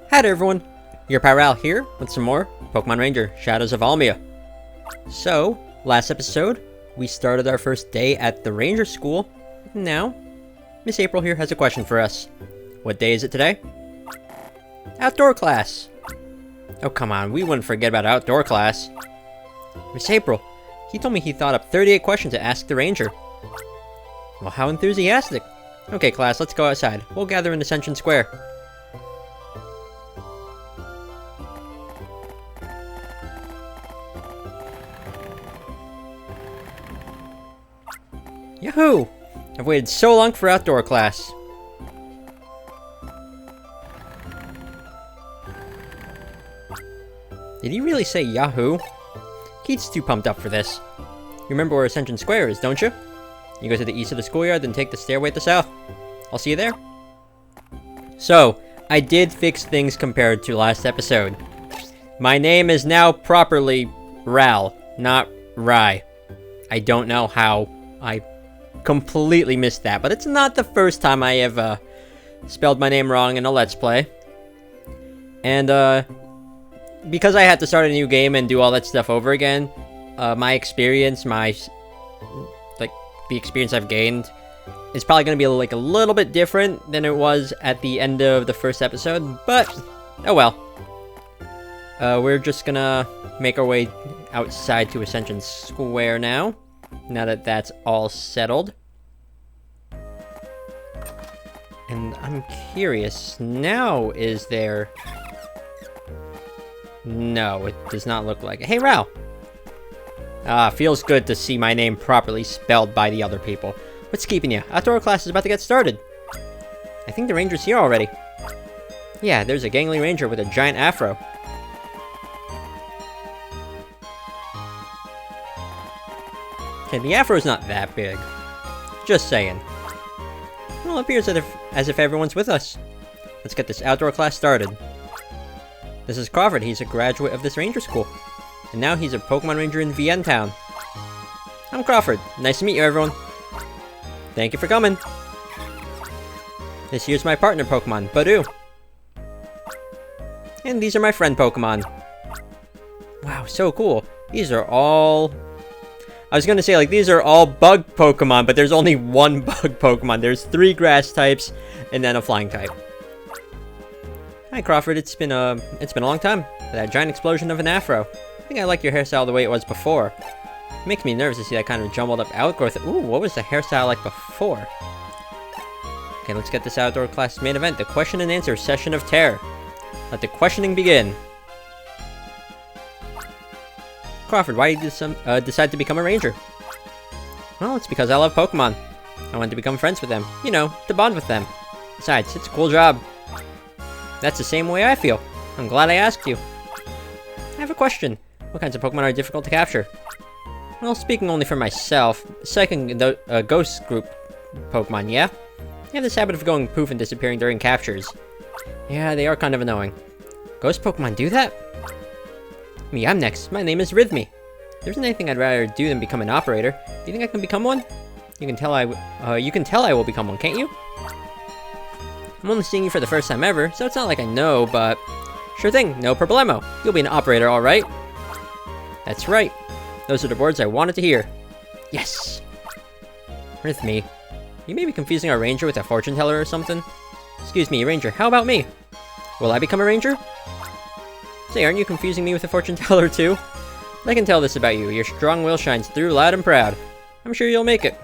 Hi there everyone, your Pyral here with some more Pokemon Ranger Shadows of Almia. So, last episode, we started our first day at the Ranger School. Now, Miss April here has a question for us. What day is it today? Outdoor class! Oh come on, we wouldn't forget about outdoor class. Miss April, he told me he thought up 38 questions to ask the Ranger. Well, how enthusiastic! Okay class, let's go outside. We'll gather in Ascension Square. Yahoo! I've waited so long for outdoor class. Did he really say Yahoo? Keith's too pumped up for this. You remember where Ascension Square is, don't you? You go to the east of the schoolyard, then take the stairway to the south. I'll see you there. So, I did fix things compared to last episode. My name is now properly Ral, not Rai. I don't know how I completely missed that, but it's not the first time I have spelled my name wrong in a Let's Play. And because I had to start a new game and do all that stuff over again, my experience, the experience I've gained is probably going to be like a little bit different than it was at the end of the first episode, but oh well. We're just gonna make our way outside to Ascension Square now that that's all settled. And I'm curious, now is there... No, it does not look like it. Hey, Rao! Feels good to see my name properly spelled by the other people. What's keeping you? Outdoor class is about to get started. I think the ranger's here already. Yeah, there's a gangly ranger with a giant afro. Okay, the afro's not that big. Just saying. Well, it appears as if everyone's with us. Let's get this outdoor class started. This is Crawford. He's a graduate of this ranger school. And now he's a Pokemon Ranger in Vienne Town. I'm Crawford. Nice to meet you, everyone. Thank you for coming. This here's my partner Pokemon, Badoo. And these are my friend Pokemon. Wow, so cool. These are all... I was gonna say, like, these are all bug Pokemon, but there's only one bug Pokemon. There's 3 grass types, and then a flying type. Hi, Crawford. It's been a long time. That giant explosion of an afro. I think I like your hairstyle the way it was before. It makes me nervous to see that kind of jumbled up outgrowth. Ooh, what was the hairstyle like before? Okay, let's get this outdoor class main event, the question and answer session of terror. Let the questioning begin. Crawford, why did you decide to become a ranger? Well, it's because I love Pokemon. I wanted to become friends with them. You know, to bond with them. Besides, it's a cool job. That's the same way I feel. I'm glad I asked you. I have a question. What kinds of Pokemon are difficult to capture? Well, speaking only for myself, second ghost group Pokemon, yeah? They have this habit of going poof and disappearing during captures. Yeah, they are kind of annoying. Ghost Pokemon do that? Me, I'm next. My name is Rhythmy. There isn't anything I'd rather do than become an operator. Do you think I can become one? You can tell I will become one, can't you? I'm only seeing you for the first time ever, so it's not like I know, but... Sure thing, no problemo. You'll be an operator, alright? That's right. Those are the words I wanted to hear. Yes! Rhythmy. You may be confusing our ranger with a fortune teller or something. Excuse me, ranger, how about me? Will I become a ranger? Say, aren't you confusing me with a fortune teller too? I can tell this about you. Your strong will shines through loud and proud. I'm sure you'll make it.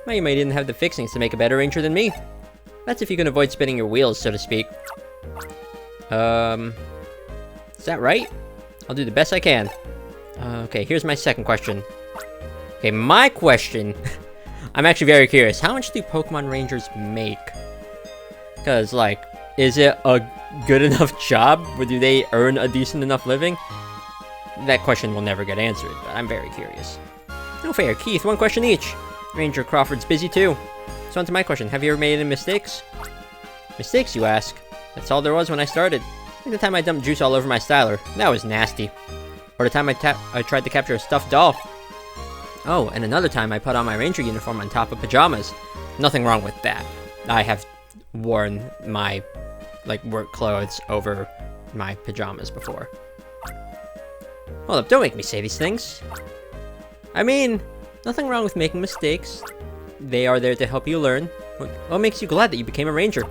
Well, you might even have the fixings to make a better ranger than me. That's if you can avoid spinning your wheels, so to speak. Is that right? I'll do the best I can. Okay, here's my second question. Okay, my question... I'm actually very curious. How much do Pokemon Rangers make? Because, like, is it a good enough job? Or do they earn a decent enough living? That question will never get answered, but I'm very curious. No fair. Keith, one question each. Ranger Crawford's busy too. So on to my question. Have you ever made any mistakes? Mistakes, you ask? That's all there was when I started. Like the time I dumped juice all over my styler. That was nasty. Or the time I tried to capture a stuffed doll. Oh, and another time I put on my ranger uniform on top of pajamas. Nothing wrong with that. I have worn my like, work clothes over my pajamas before. Hold up, don't make me say these things. I mean, nothing wrong with making mistakes. They are there to help you learn. What makes you glad that you became a ranger?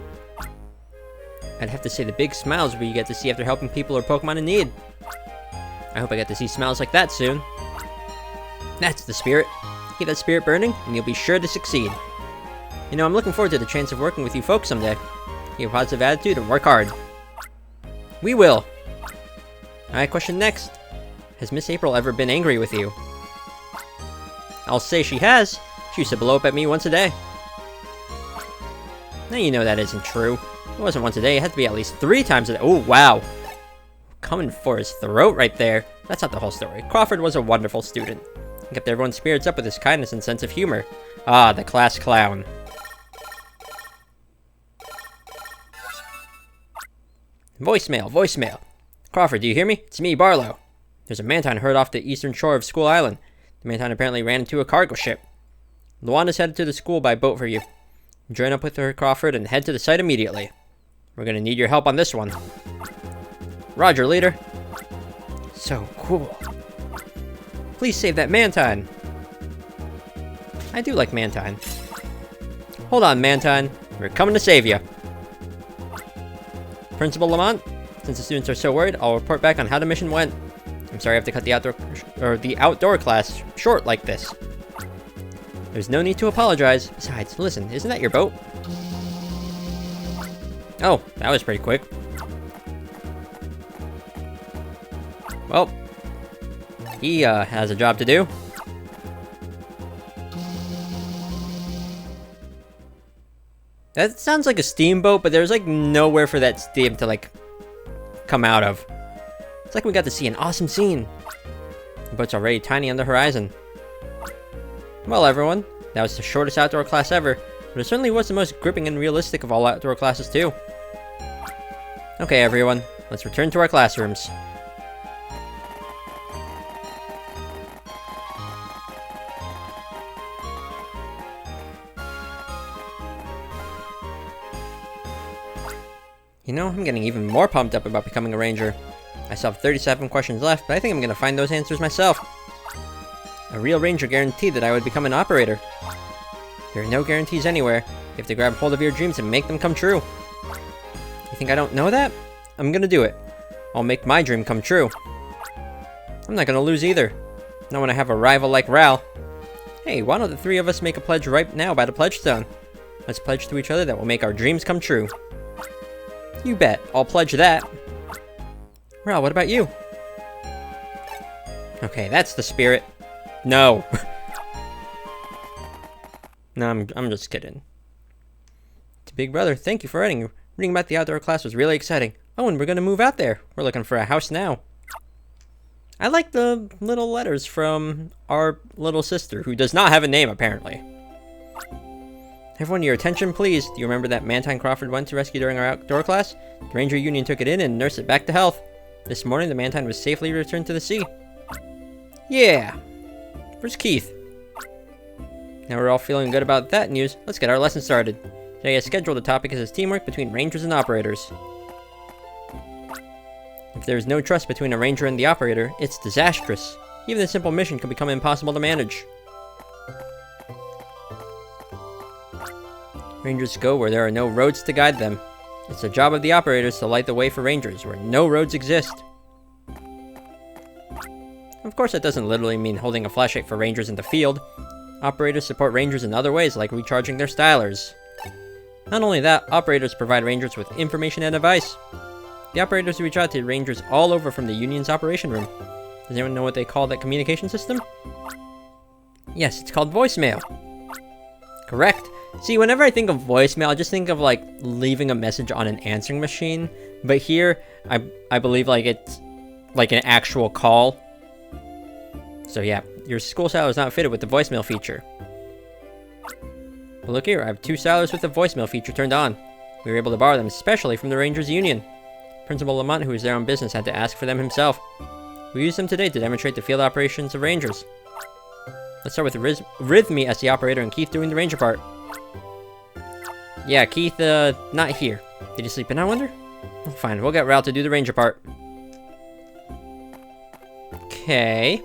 I'd have to say the big smiles we get to see after helping people or Pokemon in need. I hope I get to see smiles like that soon. That's the spirit. Keep that spirit burning, and you'll be sure to succeed. You know, I'm looking forward to the chance of working with you folks someday. Keep a positive attitude and work hard. We will. Alright, question next. Has Miss April ever been angry with you? I'll say she has. She used to blow up at me once a day. Now you know that isn't true. It wasn't once a day, it had to be at least 3 times a day. Oh, wow. Coming for his throat right there. That's not the whole story. Crawford was a wonderful student. He kept everyone's spirits up with his kindness and sense of humor. Ah, the class clown. Voicemail, voicemail. Crawford, do you hear me? It's me, Barlow. There's a Mantine herd off the eastern shore of School Island. The Mantine apparently ran into a cargo ship. Luana's headed to the school by boat for you. Join up with her, Crawford, and head to the site immediately. We're gonna need your help on this one. Roger, leader. So cool. Please save that Mantine. I do like Mantine. Hold on, Mantine. We're coming to save you. Principal Lamont, since the students are so worried, I'll report back on how the mission went. I'm sorry I have to cut the outdoor class short like this. There's no need to apologize. Besides, listen, isn't that your boat? Oh, that was pretty quick. Well, he has a job to do. That sounds like a steamboat, but there's like nowhere for that steam to like come out of. It's like we got to see an awesome scene. The boat's already tiny on the horizon. Well, everyone, that was the shortest outdoor class ever, but it certainly was the most gripping and realistic of all outdoor classes too. Okay, everyone, let's return to our classrooms. You know, I'm getting even more pumped up about becoming a ranger. I still have 37 questions left, but I think I'm gonna find those answers myself. A real ranger guaranteed that I would become an operator. There are no guarantees anywhere. You have to grab hold of your dreams and make them come true. You think I don't know that? I'm gonna do it. I'll make my dream come true. I'm not gonna lose either. Not when I have a rival like Ral. Hey, why don't the 3 of us make a pledge right now by the pledge stone? Let's pledge to each other that we'll make our dreams come true. You bet. I'll pledge that. Ral, what about you? Okay, that's the spirit. No. No, I'm just kidding. To Big Brother, thank you for writing. Reading about the outdoor class was really exciting. Oh, and we're gonna move out there. We're looking for a house now. I like the little letters from our little sister, who does not have a name, apparently. Everyone, your attention, please. Do you remember that Mantine Crawford went to rescue during our outdoor class? The Ranger Union took it in and nursed it back to health. This morning, the Mantine was safely returned to the sea. Yeah. Where's Keith? Now we're all feeling good about that news. Let's get our lesson started. Today, as scheduled, the topic is teamwork between Rangers and Operators. If there is no trust between a Ranger and the Operator, it's disastrous. Even a simple mission can become impossible to manage. Rangers go where there are no roads to guide them. It's the job of the Operators to light the way for Rangers where no roads exist. Of course, that doesn't literally mean holding a flashlight for Rangers in the field. Operators support Rangers in other ways, like recharging their stylers. Not only that, Operators provide Rangers with information and advice. The Operators reach out to Rangers all over from the Union's operation room. Does anyone know what they call that communication system? Yes, it's called voicemail. Correct. See, whenever I think of voicemail, I just think of, like, leaving a message on an answering machine. But here, I believe, like, it's, like, an actual call. So, yeah, your school style is not fitted with the voicemail feature. But look here, I have 2 stylers with the voicemail feature turned on. We were able to borrow them especially from the Rangers Union. Principal Lamont, who is there on business, had to ask for them himself. We used them today to demonstrate the field operations of Rangers. Let's start with Rhythmy as the operator and Keith doing the Ranger part. Yeah, Keith, not here. Did he sleep in, I wonder? Fine, we'll get Ralph to do the ranger part. Okay.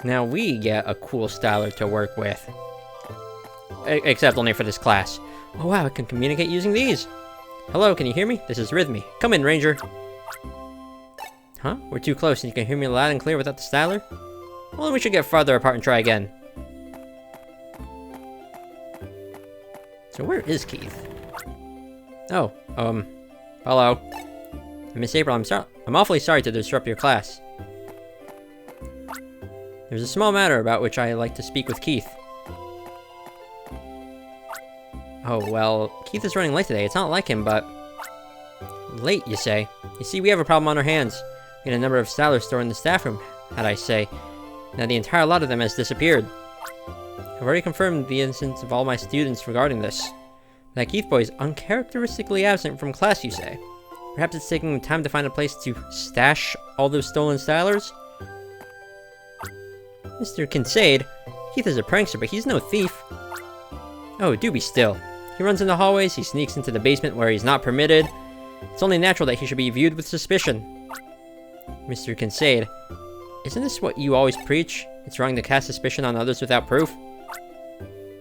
Now we get a cool styler to work with. Except only for this class. Oh wow, I can communicate using these. Hello, can you hear me? This is Rhythmy. Come in, Ranger. Huh? We're too close and you can hear me loud and clear without the styler? Well, we should get farther apart and try again. So where is Keith? Oh, hello. Miss April, I'm awfully sorry to disrupt your class. There's a small matter about which I like to speak with Keith. Oh, well, Keith is running late today. It's not like him, but... Late, you say? You see, we have a problem on our hands. We had a number of stylers stored in the staff room, had I say. Now the entire lot of them has disappeared. I've already confirmed the innocence of all my students regarding this. That Keith boy is uncharacteristically absent from class, you say? Perhaps it's taking time to find a place to stash all those stolen stylers? Mr. Kincaid, Keith is a prankster, but he's no thief. Oh, do be still. He runs in the hallways, he sneaks into the basement where he's not permitted. It's only natural that he should be viewed with suspicion. Mr. Kincaid, isn't this what you always preach? It's wrong to cast suspicion on others without proof?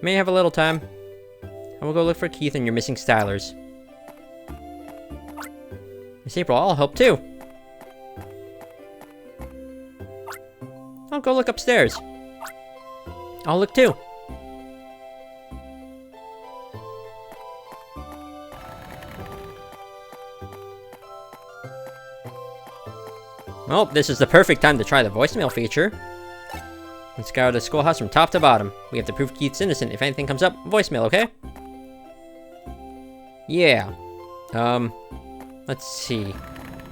May I have a little time? I will go look for Keith and your missing stylers. Miss April, I'll help too. I'll go look upstairs. I'll look too. Well, this is the perfect time to try the voicemail feature. Let's scour the schoolhouse from top to bottom. We have to prove Keith's innocent. If anything comes up, voicemail, okay? Yeah. Let's see.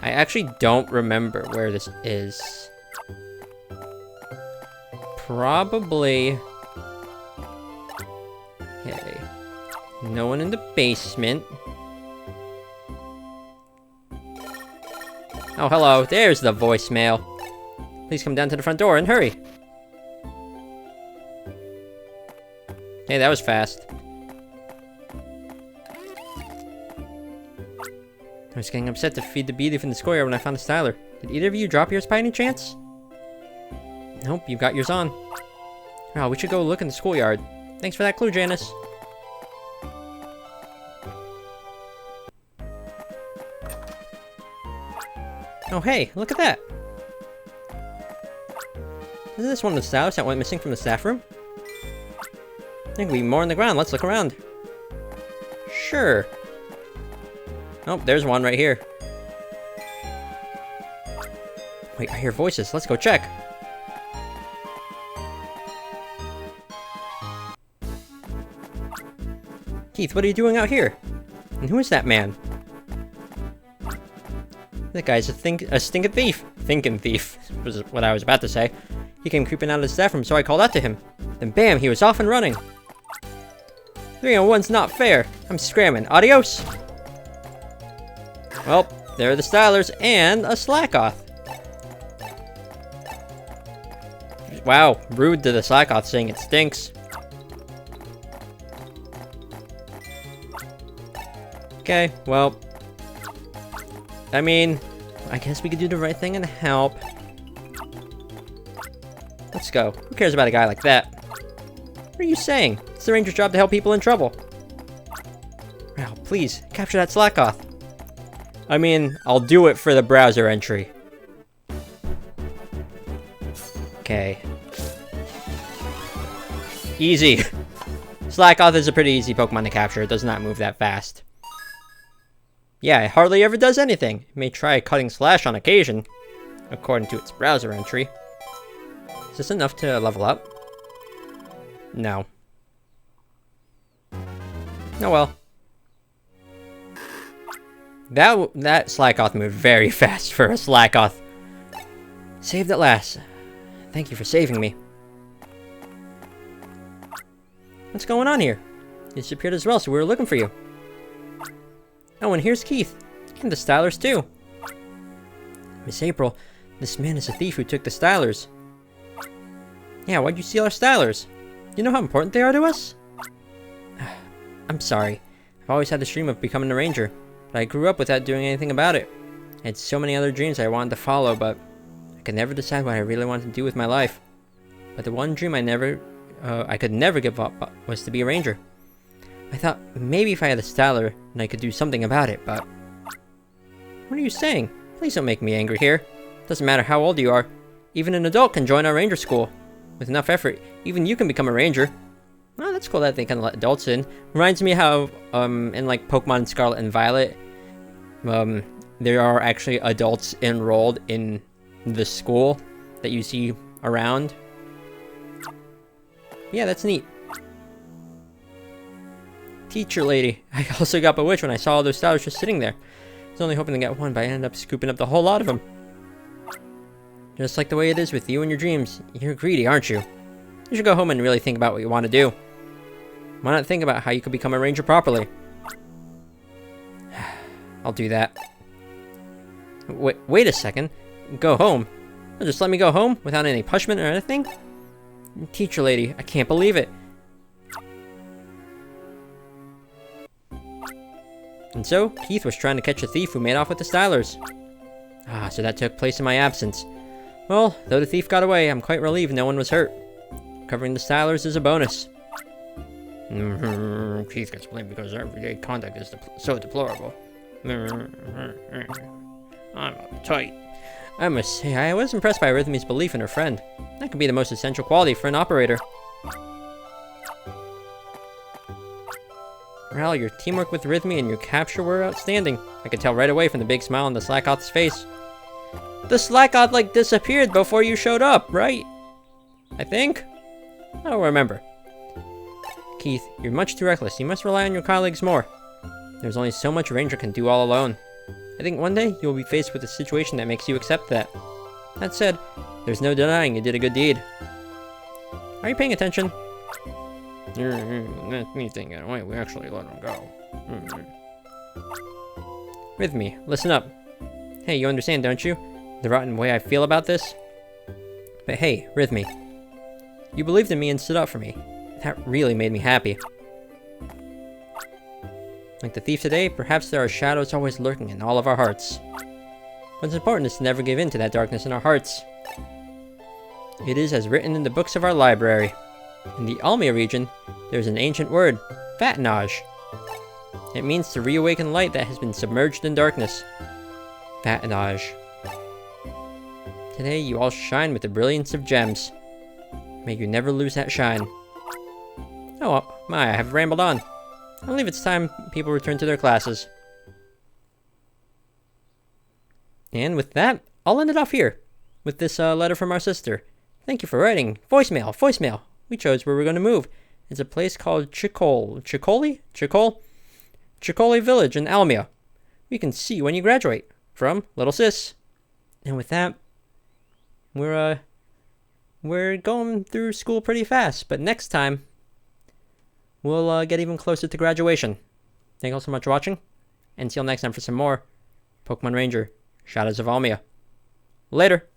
I actually don't remember where this is. Probably... Okay. No one in the basement. Oh, hello. There's the voicemail. Please come down to the front door and hurry. Okay, that was fast. I was getting upset to feed the bee leaf in the schoolyard when I found the styler. Did either of you drop yours by any chance? Nope, you've got yours on. Wow, we should go look in the schoolyard. Thanks for that clue, Janice. Oh hey, look at that! Isn't this one of the stylers that went missing from the staff room? There could be more on the ground, let's look around. Sure. Oh, there's one right here. Wait, I hear voices, let's go check. Keith, what are you doing out here? And who is that man? That guy's a stinking thief. Thinking thief was what I was about to say. He came creeping out of the staff room, so I called out to him. Then bam, he was off and running. 3-on-1's not fair. I'm scramming. Adios. Well, there are the stylers and a Slackoth. Wow, rude to the Slackoth saying it stinks. Okay, well... I mean, I guess we could do the right thing and help. Let's go. Who cares about a guy like that? What are you saying? It's the ranger's job to help people in trouble. Wow, please, capture that Slackoth. I mean, I'll do it for the browser entry. Okay. Easy. Slackoth is a pretty easy Pokemon to capture. It does not move that fast. Yeah, it hardly ever does anything. It may try cutting slash on occasion, according to its browser entry. Is this enough to level up? No. Oh well. That Slackoth moved very fast for a Slackoth. Saved at last. Thank you for saving me. What's going on here? You disappeared as well, so we were looking for you. Oh, and here's Keith. And the stylers, too. Miss April, this man is a thief who took the stylers. Yeah, why'd you steal our stylers? Do you know how important they are to us? I'm sorry. I've always had this dream of becoming a ranger, but I grew up without doing anything about it. I had so many other dreams I wanted to follow, but I could never decide what I really wanted to do with my life. But the one dream I could never give up was to be a ranger. I thought maybe if I had a styler, then I could do something about it, but... What are you saying? Please don't make me angry here. Doesn't matter how old you are. Even an adult can join our ranger school. With enough effort, even you can become a ranger. Oh, that's cool that they can let adults in. Reminds me how, in like Pokemon Scarlet and Violet, there are actually adults enrolled in the school that you see around. Yeah, that's neat. Teacher lady. I also got bewitched when I saw all those stars just sitting there. I was only hoping to get one, but I ended up scooping up the whole lot of them. Just like the way it is with you and your dreams. You're greedy, aren't you? You should go home and really think about what you want to do. Why not think about how you could become a ranger properly? I'll do that. Wait a second. Go home? Just let me go home without any punishment or anything? Teacher lady, I can't believe it. And so, Keith was trying to catch a thief who made off with the stylers. Ah, so that took place in my absence. Well, though the thief got away, I'm quite relieved no one was hurt. Recovering the stylers is a bonus. Keith gets blamed because our everyday conduct is so deplorable. I'm uptight. I must say, I was impressed by Rhythmy's belief in her friend. That could be the most essential quality for an operator. Ral, your teamwork with Rhythmy and your capture were outstanding. I could tell right away from the big smile on the Slackoth's face. The Slackoth, like, disappeared before you showed up, right? I think? I don't remember. Keith, you're much too reckless. You must rely on your colleagues more. There's only so much a ranger can do all alone. I think one day you'll be faced with a situation that makes you accept that. That said, there's no denying you did a good deed. Are you paying attention? That's me thinking. Wait, we actually let him go. Rhythmy, listen up. Hey, you understand, don't you? The rotten way I feel about this? But hey, Rhythmy. You believed in me and stood up for me. That really made me happy. Like the thief today, perhaps there are shadows always lurking in all of our hearts. What's important is to never give in to that darkness in our hearts. It is as written in the books of our library. In the Almia region, there is an ancient word, fatinage. It means to reawaken light that has been submerged in darkness. Fatinage. Today you all shine with the brilliance of gems. May you never lose that shine. Oh my, I have rambled on. I believe it's time people return to their classes. And with that, I'll end it off here. With this letter from our sister. Thank you for writing. Voicemail. We chose where we're going to move. It's a place called Chicole Village in Almia. We can see you when you graduate. From Little Sis. And with that, we're going through school pretty fast. But next time, we'll get even closer to graduation. Thank you all so much for watching. And see you next time for some more Pokemon Ranger Shadows of Almia. Later.